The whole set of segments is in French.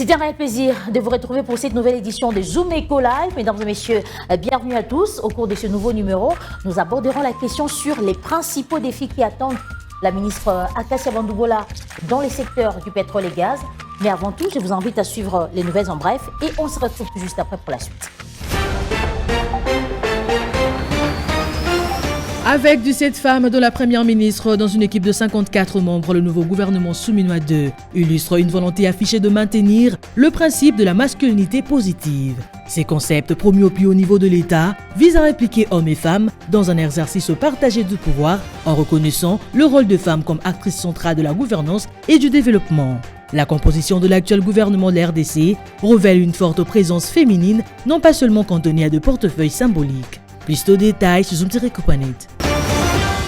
C'est un réel plaisir de vous retrouver pour cette nouvelle édition de Zoom Eco Live. Mesdames et messieurs, bienvenue à tous. Au cours de ce nouveau numéro, nous aborderons la question sur les principaux défis qui attendent la ministre Acacia Bandougola dans les secteurs du pétrole et gaz. Mais avant tout, je vous invite à suivre les nouvelles en bref et on se retrouve tout juste après pour la suite. Avec 17 femmes de la première ministre dans une équipe de 54 membres, le nouveau gouvernement Souminois II illustre une volonté affichée de maintenir le principe de la masculinité positive. Ces concepts promus au plus haut niveau de l'État visent à impliquer hommes et femmes dans un exercice partagé du pouvoir en reconnaissant le rôle de femmes comme actrices centrales de la gouvernance et du développement. La composition de l'actuel gouvernement de la RDC révèle une forte présence féminine, non pas seulement cantonnée à de portefeuilles symboliques. Plus de détails sur Zoom-Net.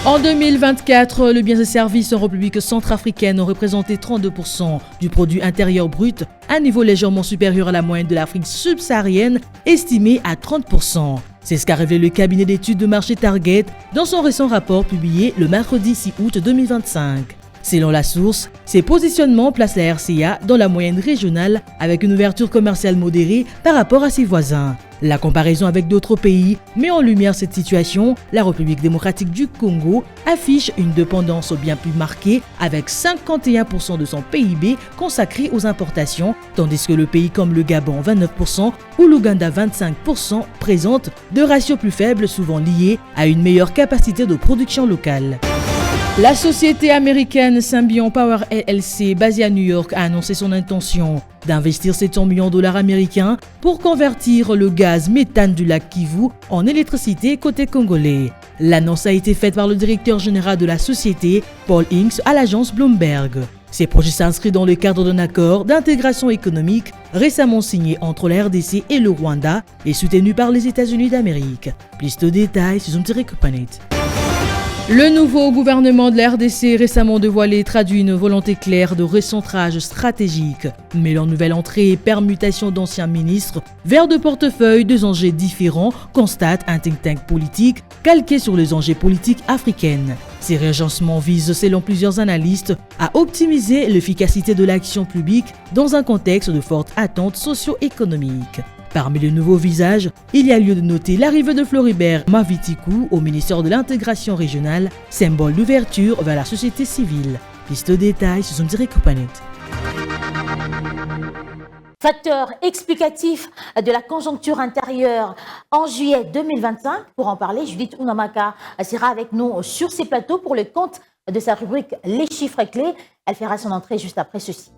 En 2024, le biens et services en République centrafricaine ont représenté 32% du produit intérieur brut, un niveau légèrement supérieur à la moyenne de l'Afrique subsaharienne, estimé à 30%. C'est ce qu'a révélé le cabinet d'études de marché Target dans son récent rapport publié le mercredi 6 août 2025. Selon la source, ces positionnements placent la RCA dans la moyenne régionale avec une ouverture commerciale modérée par rapport à ses voisins. La comparaison avec d'autres pays met en lumière cette situation. La République démocratique du Congo affiche une dépendance bien plus marquée avec 51% de son PIB consacré aux importations, tandis que le pays comme le Gabon 29% ou l'Ouganda 25% présentent de ratios plus faibles souvent liés à une meilleure capacité de production locale. La société américaine Symbion Power LLC, basée à New York, a annoncé son intention d'investir 700 millions de dollars américains pour convertir le gaz méthane du lac Kivu en électricité côté congolais. L'annonce a été faite par le directeur général de la société, Paul Inks, à l'agence Bloomberg. Ces projets s'inscrivent dans le cadre d'un accord d'intégration économique récemment signé entre la RDC et le Rwanda et soutenu par les États-Unis d'Amérique. Plus de détails sur Zoom-Net. Le nouveau gouvernement de la RDC récemment dévoilé traduit une volonté claire de recentrage stratégique, mêlant nouvelle entrée et permutation d'anciens ministres vers de portefeuilles de enjeux différents, constate un think tank politique calqué sur les enjeux politiques africaines. Ces réagencements visent, selon plusieurs analystes, à optimiser l'efficacité de l'action publique dans un contexte de fortes attentes socio-économiques. Parmi les nouveaux visages, il y a lieu de noter l'arrivée de Floribert Mavitikou au ministère de l'intégration régionale, symbole d'ouverture vers la société civile. Plus de détails sur Zoom-Net. Facteur explicatif de la conjoncture intérieure en juillet 2025. Pour en parler, Judith Ounamaka sera avec nous sur ces plateaux pour le compte de sa rubrique Les chiffres clés. Elle fera son entrée juste après ceci.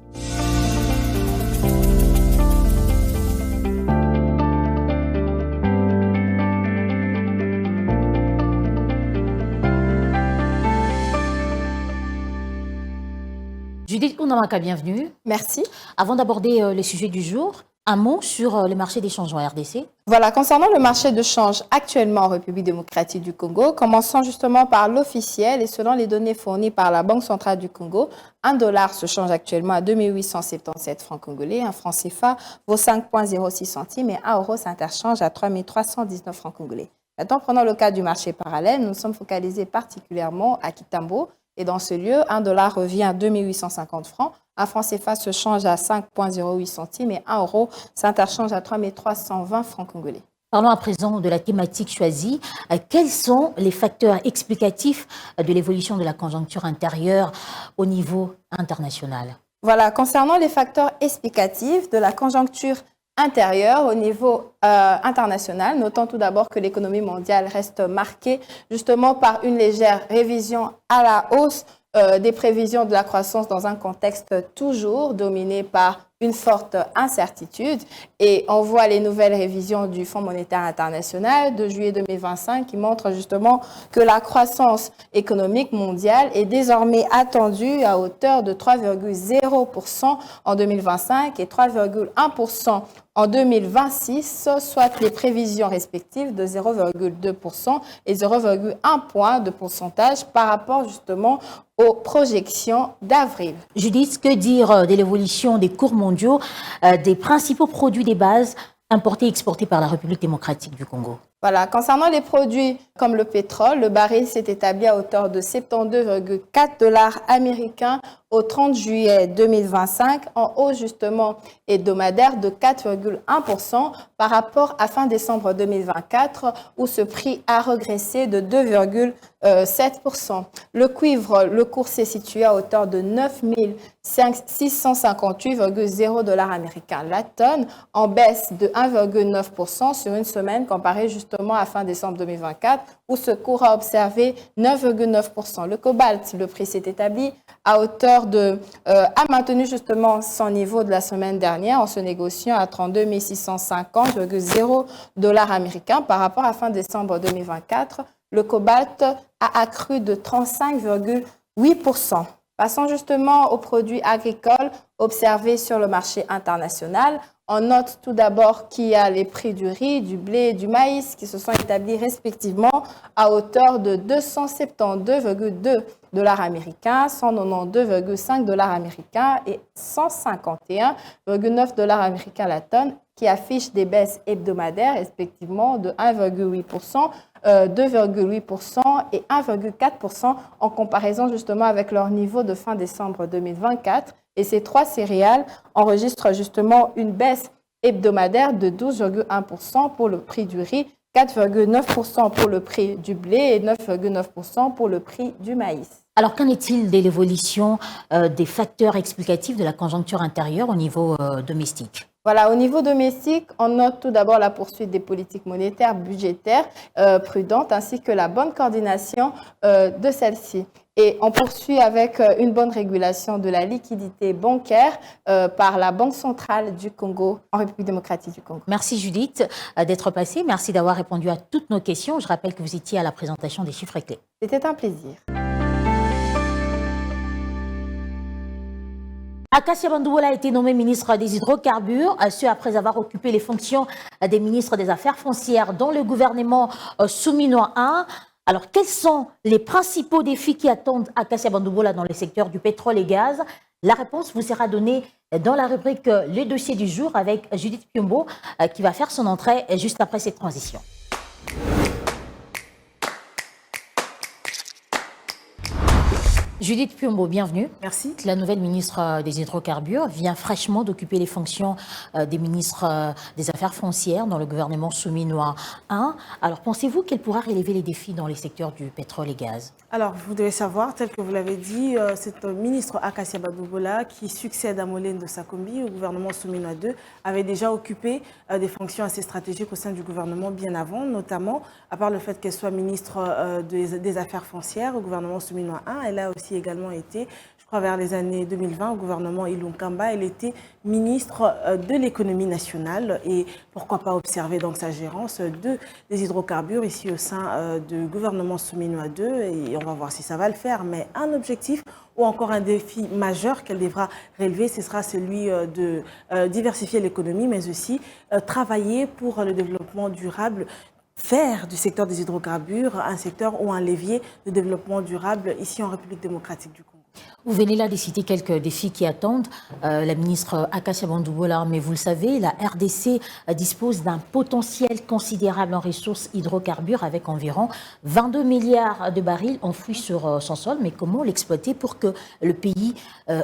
Judith Ounamaka, bienvenue. Merci. Avant d'aborder le sujet du jour, un mot sur le marché des changes en RDC. Voilà, concernant le marché de change actuellement en République démocratique du Congo, commençons justement par l'officiel et selon les données fournies par la Banque centrale du Congo, $1 se change actuellement à 2877 francs congolais, un franc CFA vaut 5,06 centimes et 1 euro s'interchange à 3319 francs congolais. Maintenant, prenons le cas du marché parallèle, nous sommes focalisés particulièrement à Kitambo. Et dans ce lieu, $1 revient à 2850 francs, un franc CFA se change à 5,08 centimes et 1 euro s'interchange à 3320 francs congolais. Parlons à présent de la thématique choisie. Quels sont les facteurs explicatifs de l'évolution de la conjoncture intérieure au niveau international? Voilà, concernant les facteurs explicatifs de la conjoncture intérieure au niveau international, notons tout d'abord que l'économie mondiale reste marquée justement par une légère révision à la hausse des prévisions de la croissance dans un contexte toujours dominé par une forte incertitude. Et on voit les nouvelles révisions du Fonds monétaire international de juillet 2025 qui montrent justement que la croissance économique mondiale est désormais attendue à hauteur de 3,0% en 2025 et 3,1% en 2026, soit les prévisions respectives de 0,2% et 0,1 point de pourcentage par rapport justement aux projections d'avril. Judith, que dire de l'évolution des cours mondiaux des principaux produits des bases importés et exportés par la République démocratique du Congo? Voilà, concernant les produits comme le pétrole, le baril s'est établi à hauteur de 72,4 $ américains au 30 juillet 2025, en hausse justement hebdomadaire de 4,1% par rapport à fin décembre 2024, où ce prix a régressé de 2,7%. Le cuivre, le cours s'est situé à hauteur de 9 658,0 dollars américains la tonne, en baisse de 1,9% sur une semaine comparée justement à fin décembre 2024, où ce cours a observé 9,9%. Le cobalt, le prix s'est établi à hauteur a maintenu justement son niveau de la semaine dernière en se négociant à 32 650,0 dollars américains par rapport à fin décembre 2024. Le cobalt a accru de 35,8%. Passons justement aux produits agricoles observés sur le marché international. On note tout d'abord qu'il y a les prix du riz, du blé et du maïs qui se sont établis respectivement à hauteur de 272,2 dollars américains, 192,5 dollars américains et 151,9 dollars américains la tonne, qui affichent des baisses hebdomadaires respectivement de 1,8%, 2,8% et 1,4% en comparaison justement avec leur niveau de fin décembre 2024. Et ces trois céréales enregistrent justement une baisse hebdomadaire de 12,1% pour le prix du riz, 4,9% pour le prix du blé et 9,9% pour le prix du maïs. Alors, qu'en est-il de l'évolution des facteurs explicatifs de la conjoncture intérieure au niveau domestique ? Voilà, au niveau domestique, on note tout d'abord la poursuite des politiques monétaires, budgétaires prudentes, ainsi que la bonne coordination de celles-ci. Et on poursuit avec une bonne régulation de la liquidité bancaire par la Banque centrale du Congo, en République démocratique du Congo. Merci Judith d'être passée. Merci d'avoir répondu à toutes nos questions. Je rappelle que vous étiez à la présentation des chiffres clés. C'était un plaisir. Akassia Bandoubola a été nommé ministre des Hydrocarbures, ce après avoir occupé les fonctions des ministres des Affaires foncières dans le gouvernement Souminois 1. Alors, quels sont les principaux défis qui attendent Akassia Bandoubola dans le secteur du pétrole et gaz? La réponse vous sera donnée dans la rubrique Les dossiers du jour avec Judith Piombo qui va faire son entrée juste après cette transition. Judith Piombo, bienvenue. Merci. La nouvelle ministre des Hydrocarbures vient fraîchement d'occuper les fonctions des ministres des Affaires foncières dans le gouvernement Souminois 1. Alors, pensez-vous qu'elle pourra relever les défis dans les secteurs du pétrole et gaz? Alors, vous devez savoir, tel que vous l'avez dit, cette ministre Akassia Bandoubola, qui succède à Molène de Sakombi au gouvernement Souminois 2, avait déjà occupé des fonctions assez stratégiques au sein du gouvernement bien avant, notamment, à part le fait qu'elle soit ministre des Affaires foncières au gouvernement Souminois 1, elle a aussi également été, je crois vers les années 2020, au gouvernement Ilunga Kamba, elle était ministre de l'économie nationale et pourquoi pas observer donc sa gérance des hydrocarbures ici au sein du gouvernement Souminois 2 et on va voir si ça va le faire. Mais un objectif ou encore un défi majeur qu'elle devra relever, ce sera celui de diversifier l'économie mais aussi travailler pour le développement durable, faire du secteur des hydrocarbures un secteur ou un levier de développement durable ici en République démocratique du Congo. Vous venez là de citer quelques défis qui attendent la ministre Akassia Bandoubola, mais vous le savez, la RDC dispose d'un potentiel considérable en ressources hydrocarbures avec environ 22 milliards de barils enfouis sur son sol. Mais comment l'exploiter pour que le pays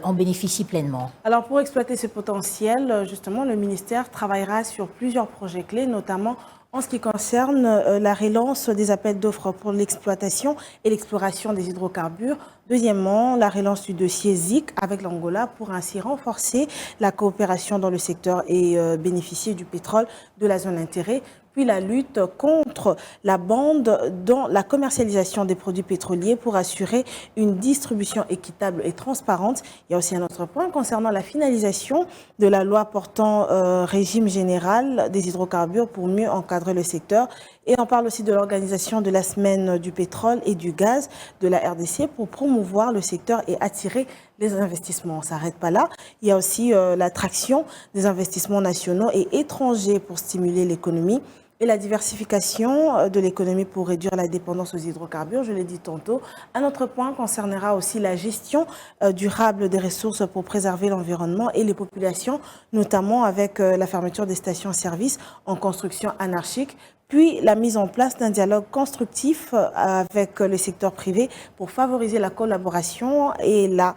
en bénéficie pleinement? Alors pour exploiter ce potentiel, justement, le ministère travaillera sur plusieurs projets clés, notamment en ce qui concerne la relance des appels d'offres pour l'exploitation et l'exploration des hydrocarbures. Deuxièmement, la relance du dossier ZIC avec l'Angola pour ainsi renforcer la coopération dans le secteur et bénéficier du pétrole de la zone d'intérêt. Puis la lutte contre la bande dans la commercialisation des produits pétroliers pour assurer une distribution équitable et transparente. Il y a aussi un autre point concernant la finalisation de la loi portant régime général des hydrocarbures pour mieux encadrer le secteur. Et on parle aussi de l'organisation de la semaine du pétrole et du gaz de la RDC pour promouvoir le secteur et attirer les investissements. On ne s'arrête pas là. Il y a aussi l'attraction des investissements nationaux et étrangers pour stimuler l'économie et la diversification de l'économie pour réduire la dépendance aux hydrocarbures. Je l'ai dit tantôt. Un autre point concernera aussi la gestion durable des ressources pour préserver l'environnement et les populations, notamment avec la fermeture des stations-service en construction anarchique, puis la mise en place d'un dialogue constructif avec le secteur privé pour favoriser la collaboration et la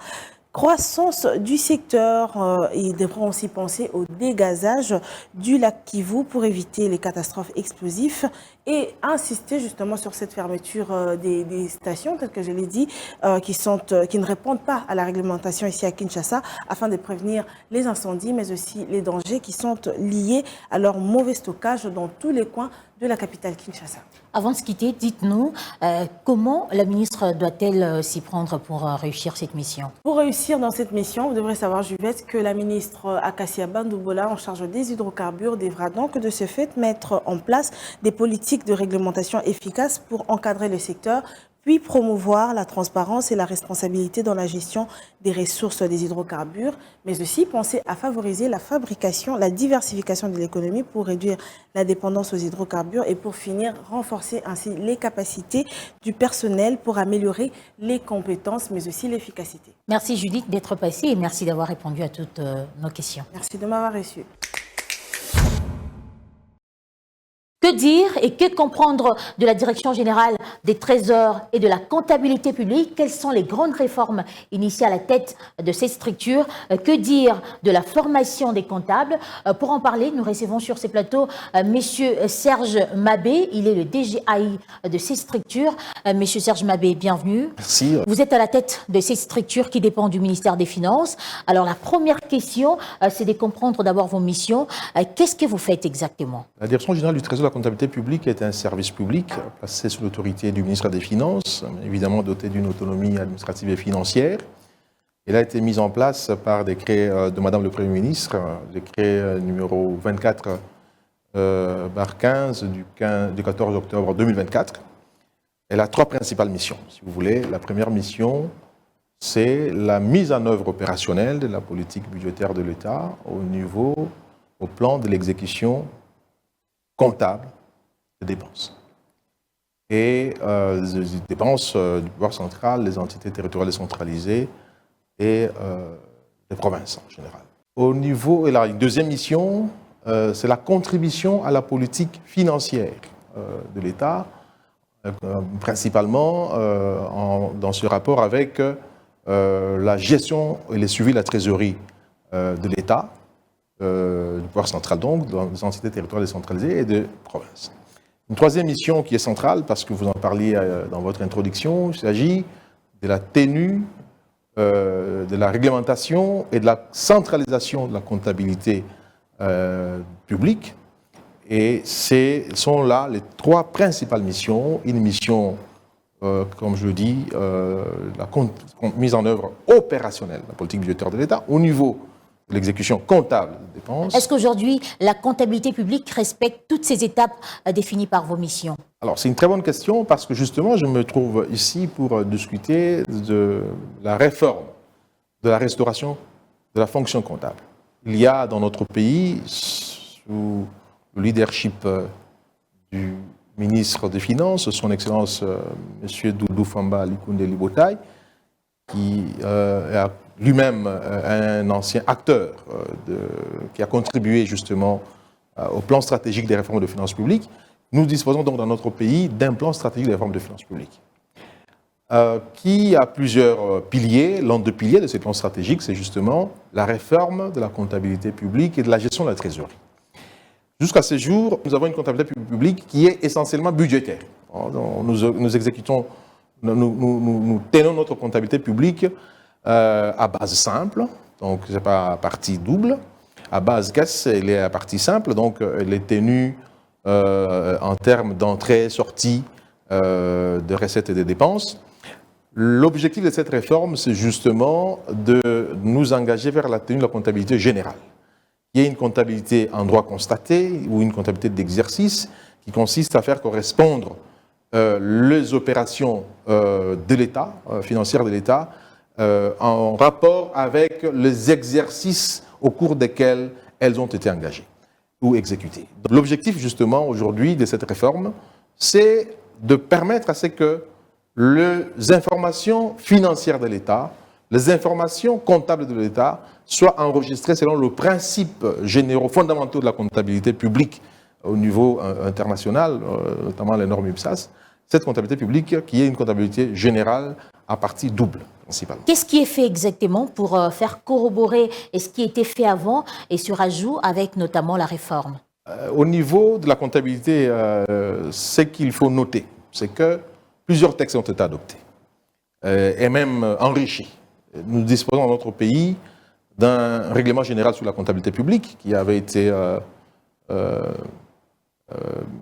croissance du secteur. Ils devront aussi penser au dégazage du lac Kivu pour éviter les catastrophes explosives et insister justement sur cette fermeture des stations, telles que je l'ai dit, qui ne répondent pas à la réglementation ici à Kinshasa, afin de prévenir les incendies, mais aussi les dangers qui sont liés à leur mauvais stockage dans tous les coins de la capitale Kinshasa. Avant de se quitter, dites-nous comment la ministre doit-elle s'y prendre pour réussir cette mission? Pour réussir dans cette mission, vous devrez savoir, Juvette, que la ministre Akassia Bandoubola, en charge des hydrocarbures, devra donc de ce fait mettre en place des politiques de réglementation efficaces pour encadrer le secteur, puis promouvoir la transparence et la responsabilité dans la gestion des ressources des hydrocarbures, mais aussi penser à favoriser la fabrication, la diversification de l'économie pour réduire la dépendance aux hydrocarbures et pour finir, renforcer ainsi les capacités du personnel pour améliorer les compétences, mais aussi l'efficacité. Merci Judith d'être passée et merci d'avoir répondu à toutes nos questions. Merci de m'avoir reçu. Que dire et que comprendre de la Direction générale des Trésors et de la comptabilité publique? Quelles sont les grandes réformes initiées à la tête de ces structures? Que dire de la formation des comptables? Pour en parler, nous recevons sur ces plateaux Monsieur Serge Mabé. Il est le DGAI de ces structures. Monsieur Serge Mabé, bienvenue. Merci. Vous êtes à la tête de ces structures qui dépendent du ministère des Finances. Alors la première question, c'est de comprendre d'abord vos missions. Qu'est-ce que vous faites exactement? La Direction générale du Trésor et de la comptabilité publique est un service public placé sous l'autorité du ministre des Finances, évidemment doté d'une autonomie administrative et financière. Elle a été mise en place par décret de Madame le Premier ministre, décret numéro 24/15 du 14 octobre 2024. Elle a trois principales missions, si vous voulez. La première mission, c'est la mise en œuvre opérationnelle de la politique budgétaire de l'État au plan de l'exécution comptable des dépenses. Et les dépenses du pouvoir central, les entités territoriales décentralisées et les provinces en général. Au niveau, et là, une deuxième mission, c'est la contribution à la politique financière de l'État, principalement dans ce rapport avec la gestion et le suivi de la trésorerie de l'État, du pouvoir central donc, dans les entités territoriales décentralisées et de provinces. Une troisième mission qui est centrale, parce que vous en parliez dans votre introduction, il s'agit de la tenue, de la réglementation et de la centralisation de la comptabilité publique. Et ce sont là les trois principales missions. Une mission, comme je le dis, la mise en œuvre opérationnelle de la politique budgétaire de l'État au niveau de l'exécution comptable des dépenses. Est-ce qu'aujourd'hui, la comptabilité publique respecte toutes ces étapes définies par vos missions? Alors, c'est une très bonne question parce que justement, je me trouve ici pour discuter de la réforme, de la restauration de la fonction comptable. Il y a dans notre pays, sous le leadership du ministre des Finances, son Excellence M. Doudou Famba Likunde Libotaï, qui a lui-même un ancien acteur qui a contribué justement au plan stratégique des réformes de finances publiques. Nous disposons donc dans notre pays d'un plan stratégique des réformes de finances publiques qui a plusieurs piliers. L'un des piliers de ce plan stratégique, c'est justement la réforme de la comptabilité publique et de la gestion de la trésorerie. Jusqu'à ce jour, nous avons une comptabilité publique qui est essentiellement budgétaire. Nous exécutons, nous tenons notre comptabilité publique à base simple, donc ce n'est pas à partie double. À base caisse, elle est à partie simple, donc elle est tenue en termes d'entrée, sortie, de recettes et de dépenses. L'objectif de cette réforme, c'est justement de nous engager vers la tenue de la comptabilité générale. Il y a une comptabilité en droit constaté ou une comptabilité d'exercice qui consiste à faire correspondre les opérations de l'État, financières de l'État, en rapport avec les exercices au cours desquels elles ont été engagées ou exécutées. L'objectif justement aujourd'hui de cette réforme, c'est de permettre à ce que les informations financières de l'État, les informations comptables de l'État soient enregistrées selon le principe généraux fondamentaux de la comptabilité publique au niveau international, notamment les normes UPSAS, cette comptabilité publique qui est une comptabilité générale à partie double. principalement. Qu'est-ce qui est fait exactement pour faire corroborer ce qui était fait avant et ce rajout avec notamment la réforme? Au niveau de la comptabilité, ce qu'il faut noter, c'est que plusieurs textes ont été adoptés et même enrichis. Nous disposons dans notre pays d'un règlement général sur la comptabilité publique qui avait été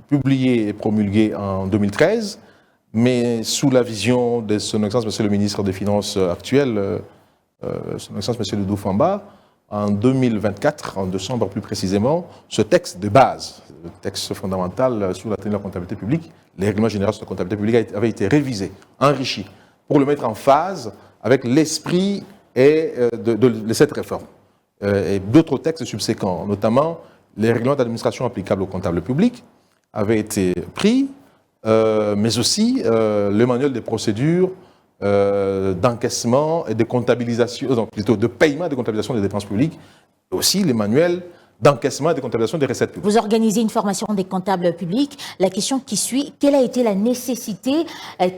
publié et promulgué en 2013, mais sous la vision de son Excellence, Monsieur le ministre des Finances actuel, son Excellence, Monsieur Doudou Famba, en 2024, en décembre plus précisément, ce texte de base, le texte fondamental sur la tenue de la comptabilité publique, les règlements généraux sur la comptabilité publique avait été révisé, enrichi, pour le mettre en phase avec l'esprit de cette réforme. Et d'autres textes subséquents, notamment les règlements d'administration applicables aux comptables publics, avaient été pris, mais aussi le manuel des procédures d'encaissement et de comptabilisation, donc plutôt de paiement et de comptabilisation des dépenses publiques, et aussi les manuels d'encaissement et de comptabilisation des recettes publiques. Vous organisez une formation des comptables publics. La question qui suit, quelle a été la nécessité?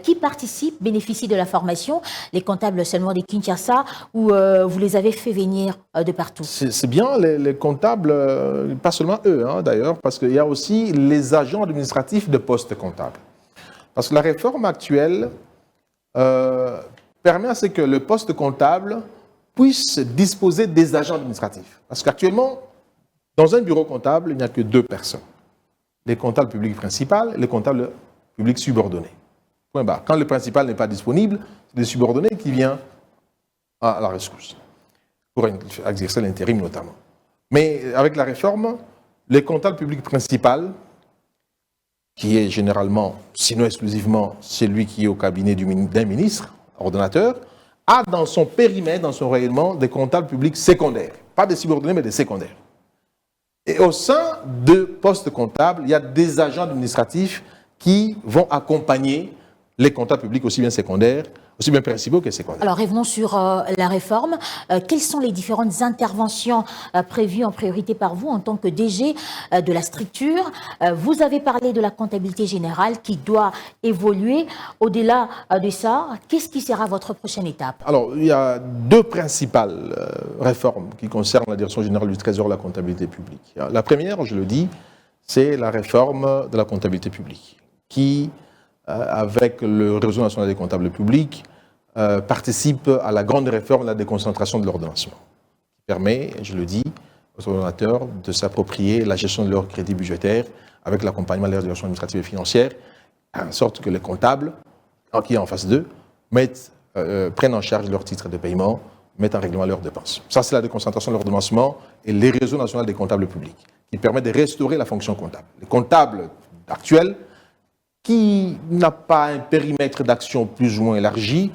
Qui participe, bénéficie de la formation? Les comptables seulement des Kinshasa ou vous les avez fait venir de partout? C'est bien les comptables, pas seulement eux d'ailleurs, parce qu'il y a aussi les agents administratifs de postes comptables. Parce que la réforme actuelle permet à ce que le poste comptable puisse disposer des agents administratifs. Parce qu'actuellement, dans un bureau comptable, il n'y a que 2 personnes. Les comptables publics principaux et les comptables publics subordonnés. Point barre. Quand le principal n'est pas disponible, c'est le subordonné qui vient à la rescousse, pour exercer l'intérim notamment. Mais avec la réforme, les comptables publics principaux, qui est généralement, sinon exclusivement, celui qui est au cabinet d'un ministre, ordonnateur, a dans son périmètre, dans son rayonnement, des comptables publics secondaires. Pas des subordonnés, mais des secondaires. Et au sein de postes comptables, il y a des agents administratifs qui vont accompagner les comptables publics aussi bien secondaires, aussi bien principaux que secondaires. Alors revenons sur la réforme. Quelles sont les différentes interventions prévues en priorité par vous en tant que DG de la structure? Vous avez parlé de la comptabilité générale qui doit évoluer. Au-delà de ça, qu'est-ce qui sera votre prochaine étape? Alors, il y a 2 principales réformes qui concernent la direction générale du Trésor et la comptabilité publique. La première, je le dis, c'est la réforme de la comptabilité publique qui, avec le réseau national des comptables publics, participe à la grande réforme de la déconcentration de l'ordonnancement, qui permet, je le dis, aux ordonnateurs de s'approprier la gestion de leurs crédits budgétaires avec l'accompagnement de leur direction administrative et financière, en sorte que les comptables, qui est en face d'eux, prennent en charge leurs titres de paiement, mettent en règlement leurs dépenses. Ça, c'est la déconcentration de l'ordonnancement et les réseaux nationaux des comptables publics, qui permet de restaurer la fonction comptable. Les comptables actuels, qui n'a pas un périmètre d'action plus ou moins élargi,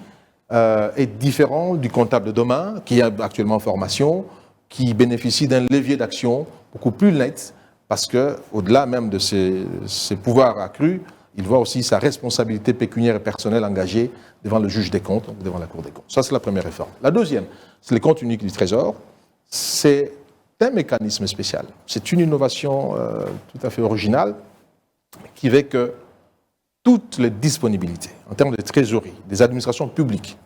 est différent du comptable de demain, qui est actuellement en formation, qui bénéficie d'un levier d'action beaucoup plus net, parce qu'au-delà même de ses pouvoirs accrus, il voit aussi sa responsabilité pécuniaire et personnelle engagée devant le juge des comptes, donc devant la Cour des comptes. Ça, c'est la première réforme. La deuxième, c'est les comptes uniques du Trésor. C'est un mécanisme spécial. C'est une innovation tout à fait originale qui fait que toutes les disponibilités en termes de trésorerie des administrations publiques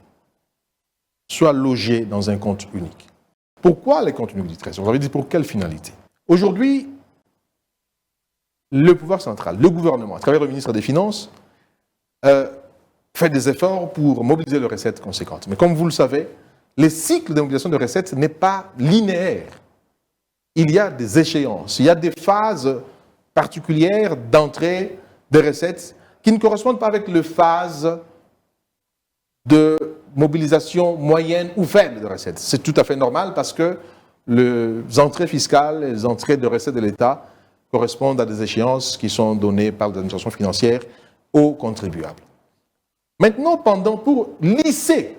soient logées dans un compte unique. Pourquoi les comptes uniques du Trésor? Vous avez dit pour quelle finalité? Aujourd'hui, le pouvoir central, le gouvernement, à travers le ministre des Finances, fait des efforts pour mobiliser les recettes conséquentes. Mais comme vous le savez, le cycle de mobilisation de recettes n'est pas linéaire. Il y a des échéances, il y a des phases particulières d'entrée des recettes qui ne correspondent pas avec les phases de mobilisation moyenne ou faible de recettes. C'est tout à fait normal parce que les entrées fiscales, les entrées de recettes de l'État correspondent à des échéances qui sont données par l'administration financière aux contribuables. Maintenant, pour lisser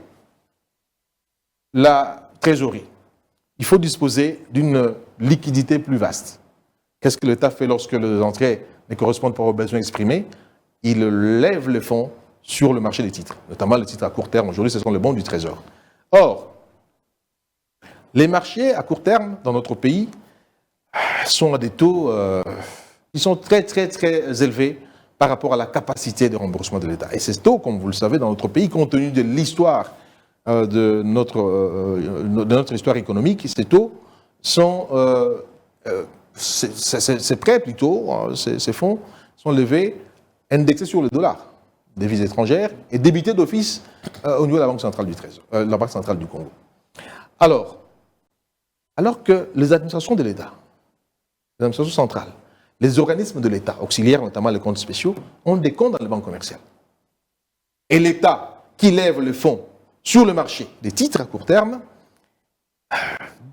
la trésorerie, il faut disposer d'une liquidité plus vaste. Qu'est-ce que l'État fait lorsque les entrées ne correspondent pas aux besoins exprimés? Il lève les fonds sur le marché des titres, notamment les titres à court terme. Aujourd'hui, ce sont les bons du Trésor. Or, les marchés à court terme dans notre pays sont à des taux qui sont très, très, très élevés par rapport à la capacité de remboursement de l'État. Et ces taux, comme vous le savez, dans notre pays, compte tenu de l'histoire de notre histoire économique, ces taux sont, ces prêts plutôt, ces fonds sont levés, indexés sur le dollar, devises étrangères, et débités d'office au niveau de la Banque centrale du Trésor, la Banque centrale du Congo. Alors que les administrations de l'État, les administrations centrales, les organismes de l'État, auxiliaires, notamment les comptes spéciaux, ont des comptes dans les banques commerciales. Et l'État qui lève le fonds sur le marché des titres à court terme,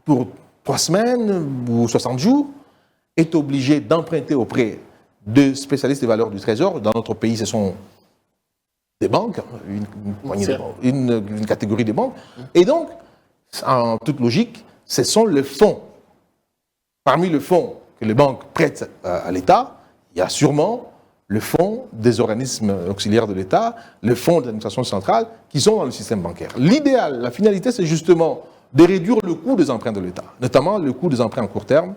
pour 3 semaines ou 60 jours, est obligé d'emprunter auprès de spécialistes des valeurs du Trésor. Dans notre pays, ce sont des banques, une catégorie de banques. Et donc, en toute logique, ce sont les fonds. Parmi les fonds que les banques prêtent à l'État, il y a sûrement le fonds des organismes auxiliaires de l'État, le fonds d'administration centrale qui sont dans le système bancaire. L'idéal, la finalité, c'est justement de réduire le coût des emprunts de l'État, notamment le coût des emprunts à court terme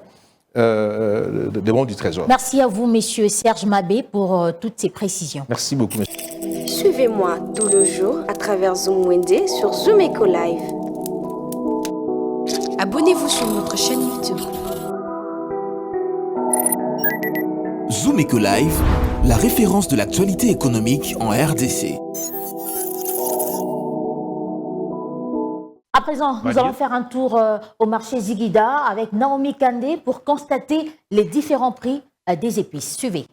des bons du Trésor. Merci à vous, Monsieur Serge Mabé, pour toutes ces précisions. Merci beaucoup, monsieur. Suivez-moi tout le jour à travers Zoom Wende sur Zoom Eco Live. Abonnez-vous sur notre chaîne YouTube. Zoom Eco Live, la référence de l'actualité économique en RDC. À présent, nous allons faire un tour au marché Ziguida avec Naomi Kandé pour constater les différents prix des épices. Suivez.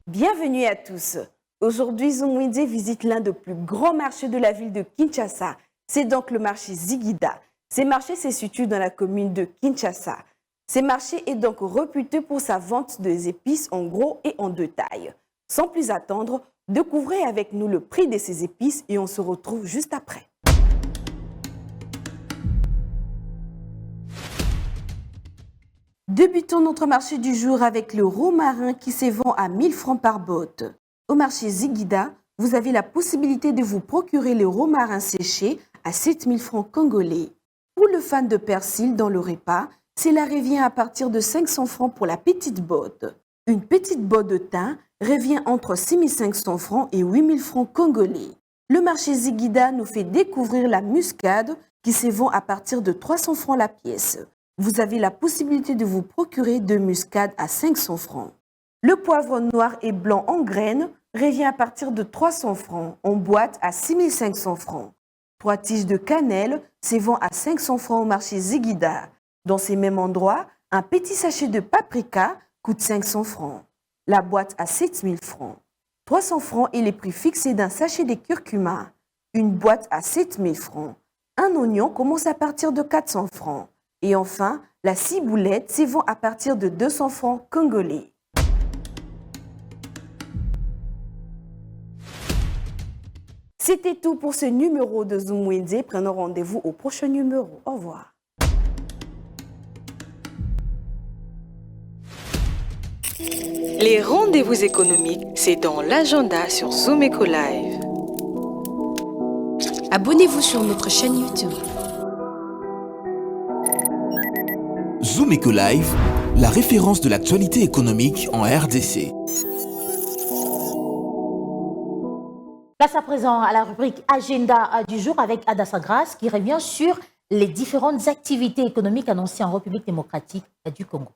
Bienvenue à tous. Aujourd'hui, Zoom Wende visite l'un des plus grands marchés de la ville de Kinshasa. C'est donc le marché Ziguida. Ce marché se situe dans la commune de Kinshasa. Ce marché est donc réputé pour sa vente des épices en gros et en détail. Sans plus attendre, découvrez avec nous le prix de ces épices et on se retrouve juste après. Débutons notre marché du jour avec le romarin qui se vend à 1000 francs par botte. Au marché Ziguida, vous avez la possibilité de vous procurer le romarin séché à 7000 francs congolais. Pour le fan de persil dans le repas, cela revient à partir de 500 francs pour la petite botte. Une petite botte de thym revient entre 6500 francs et 8000 francs congolais. Le marché Ziguida nous fait découvrir la muscade qui se vend à partir de 300 francs la pièce. Vous avez la possibilité de vous procurer 2 muscades à 500 francs. Le poivre noir et blanc en graines revient à partir de 300 francs, en boîte à 6500 francs. 3 tiges de cannelle se vend à 500 francs au marché Ziguida. Dans ces mêmes endroits, un petit sachet de paprika coûte 500 francs. La boîte à 7000 francs. 300 francs est le prix fixé d'un sachet de curcuma. Une boîte à 7000 francs. Un oignon commence à partir de 400 francs. Et enfin, la ciboulette se vend à partir de 200 francs congolais. C'était tout pour ce numéro de Zoom Wende. Prenons rendez-vous au prochain numéro. Au revoir. Les rendez-vous économiques, c'est dans l'agenda sur Zoom Eco Live. Abonnez-vous sur notre chaîne YouTube. Zoom Eco Live, la référence de l'actualité économique en RDC. Place à présent à la rubrique Agenda du jour avec Adassa Grace qui revient sur les différentes activités économiques annoncées en République démocratique du Congo.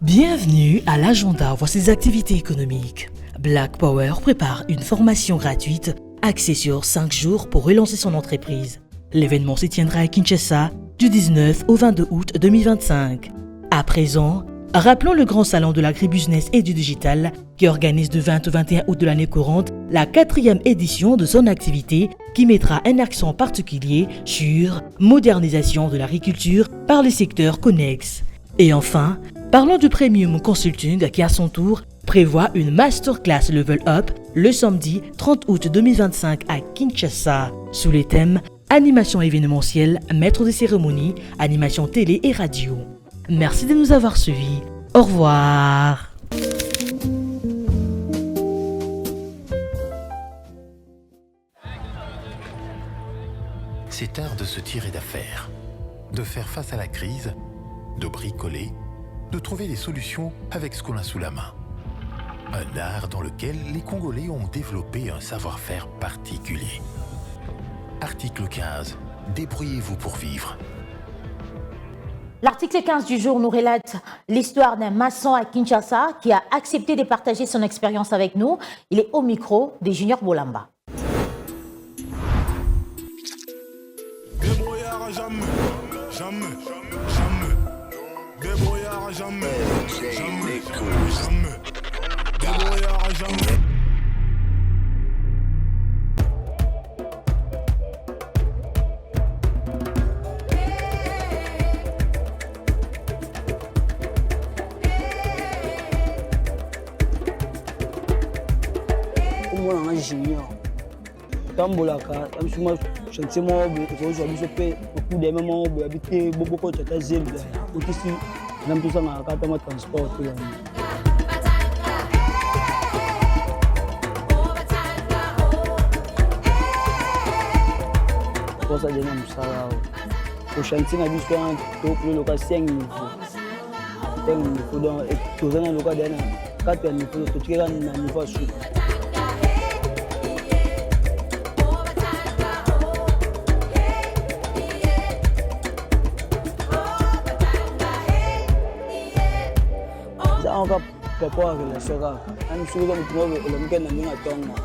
Bienvenue à l'agenda, voici les activités économiques. Black Power prépare une formation gratuite axée sur 5 jours pour relancer son entreprise. L'événement se tiendra à Kinshasa du 19 au 22 août 2025. À présent, rappelons le grand salon de l'agribusiness et du digital qui organise du 20 au 21 août de l'année courante la 4e édition de son activité qui mettra un accent particulier sur modernisation de l'agriculture par les secteurs connexes. Et enfin, parlons du Premium Consulting qui à son tour prévoit une masterclass Level Up le samedi 30 août 2025 à Kinshasa, sous les thèmes animation événementielle, maître de cérémonie, animation télé et radio. Merci de nous avoir suivis. Au revoir. C'est art de se tirer d'affaire, de faire face à la crise, de bricoler, de trouver des solutions avec ce qu'on a sous la main. Un art dans lequel les Congolais ont développé un savoir-faire particulier. Article 15. Débrouillez-vous pour vivre. L'article 15 du jour nous relate l'histoire d'un maçon à Kinshasa qui a accepté de partager son expérience avec nous. Il est au micro de Junior Bolamba. Débrouillard jamais, jamais, jamais. Débrouillard jamais, jamais, jamais. Débrouillard jamais. Moi, un junior. Tambolaka, je suis chantier mobile, je suis fait beaucoup de moments où habiter beaucoup de choses. Aussi, j'aime tout ça dans la carte de transport. Pour ça, j'aime ça. Au chantier, on a besoin de local 5 niveaux. 5 niveaux dans tout ça dans le local 4 niveaux, tout ça dans le niveau sous. Papa relation ka an sugo ko mo le mken na minga tonga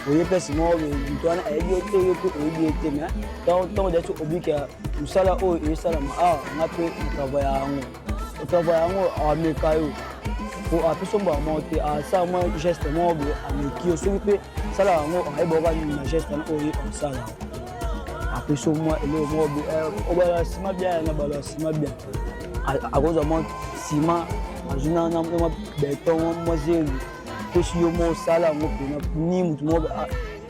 o ye pesi mo be ntwana e yo te yo ko o bi te me to de to obika musala o e sala ma na pe travaya ngo a me kayo o a pe somba mo te a sa mo geste mo be a me ki o so pe sala ngo a e bo ga ni na geste na o e on sala a pe so mo e le mo be o ba sima bien na ba sima bien a gozo mo sima ajuna na mo beton mo zelu to si yo mo sala mo pe ni mutu mo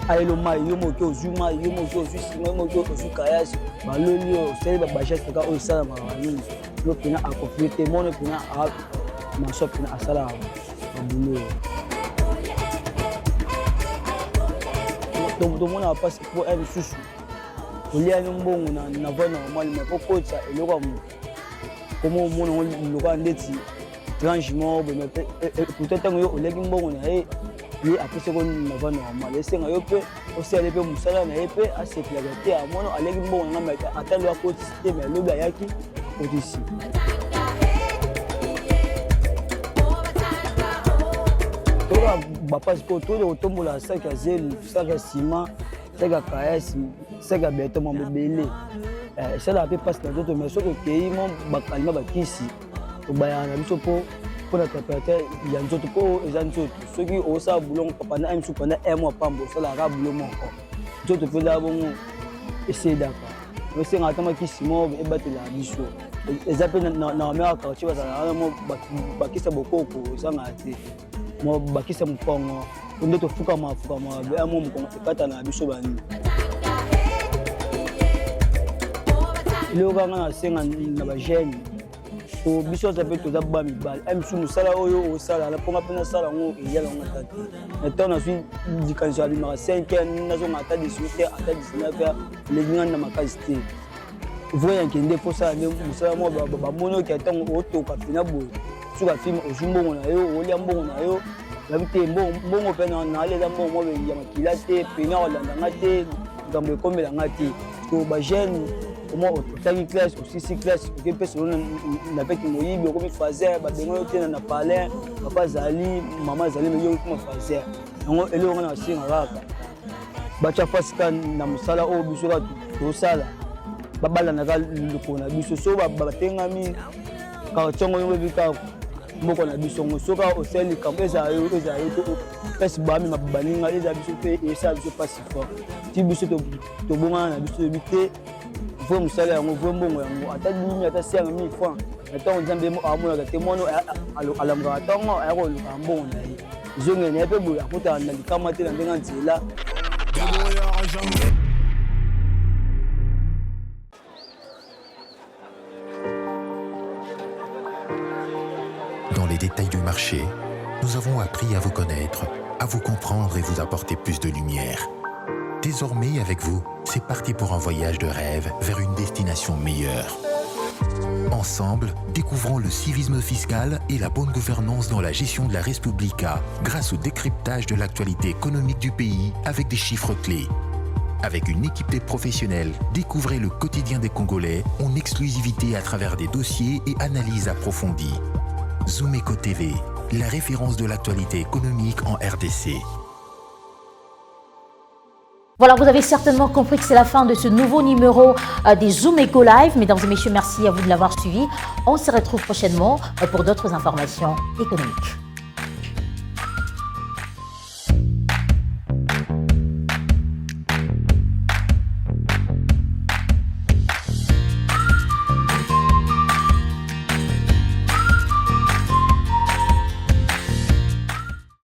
ayelo mai yo mo ke ozuma yo mo ke ozusi mo ke ozukayasi baloli o sele ba geste ka o sala ma ni yo pina a confronter mo no pina a ma so pina a sala abulo to mo na passe pour un susu olia ni mbongo na vona normal mais ko kocha eloko mo como mo no loka ndeti tranchement peut-être ngo o legi mbongo na ye apese ko na va normal esenga yo pe o sele pe musala na ye pe a se plagate a mono alegi mbongo na meka atalo a ko système lobi ayaki odisi to ba passeport to de tombola sac à zéro sac à ciment sac à KS sac à béton mo bebele ça la pe passe dans d'autres mais ce que pays mon bakalima bakisi to bayana biso po na température ya nzoto po eza nzoto soki osa boulon papa na msu pendant un mois pambo ça la boulon moko nzoto pe da bongo essayer d'accord mais c'est ngata kisimo e batela biso eza pe na mera quartier bazala mo bakisa bokoko eza ngate mo bakisa mpongo nde to fuka ma be amo mkongo ekata na biso bani loka na senga na ba jeune o biso za pe to za ba mi bal msu musala oyo o sala la ponga pena sala ngo yala ngo tati na to na sui dikanisa bi ma 5 na zo ngata 18 ata 19 le ngana na makasite voya nkende fo sala ne musala mo ba mono ki atango o to ka pina bo suka film o jumbongo na yo o lia mbongo na yo la bite mbongo pena na le za mbongo mo be ya makila te pena wala ngate ngambe komela ngate to ba jeune comment au classe aussi 6 classes que personne n'a pas qui mourir mais comme faisait ba bengo te na parler papa zali maman zali mais yo comme faisait ngo ele ngo na singa raka ba cha fasika na musala o biso ka to sala ba bala na ka lukona biso so ba tengami ka tsongo yo bika moko na biso ngo so ka o seli kameza yo to pesi ba mi mabaninga eza biso pe esa biso pasifa ti biso to bonga na biso bité faut me saler en gros bon ata dimi ata 5000 francs ata on jambe mo amona ka temono ala mga tongo ayako luka mbongo na yi zonge ne pe boya kota na likama te na ndenga nzela. Dans les détails du marché, nous avons appris à vous connaître, à vous comprendre et vous apporter plus de lumière. Désormais, avec vous, c'est parti pour un voyage de rêve vers une destination meilleure. Ensemble, découvrons le civisme fiscal et la bonne gouvernance dans la gestion de la Res Publica grâce au décryptage de l'actualité économique du pays avec des chiffres clés. Avec une équipe de professionnels, découvrez le quotidien des Congolais en exclusivité à travers des dossiers et analyses approfondies. Zoomeco TV, la référence de l'actualité économique en RDC. Voilà, vous avez certainement compris que c'est la fin de ce nouveau numéro des Zoomeco Live. Mesdames et messieurs, merci à vous de l'avoir suivi. On se retrouve prochainement pour d'autres informations économiques.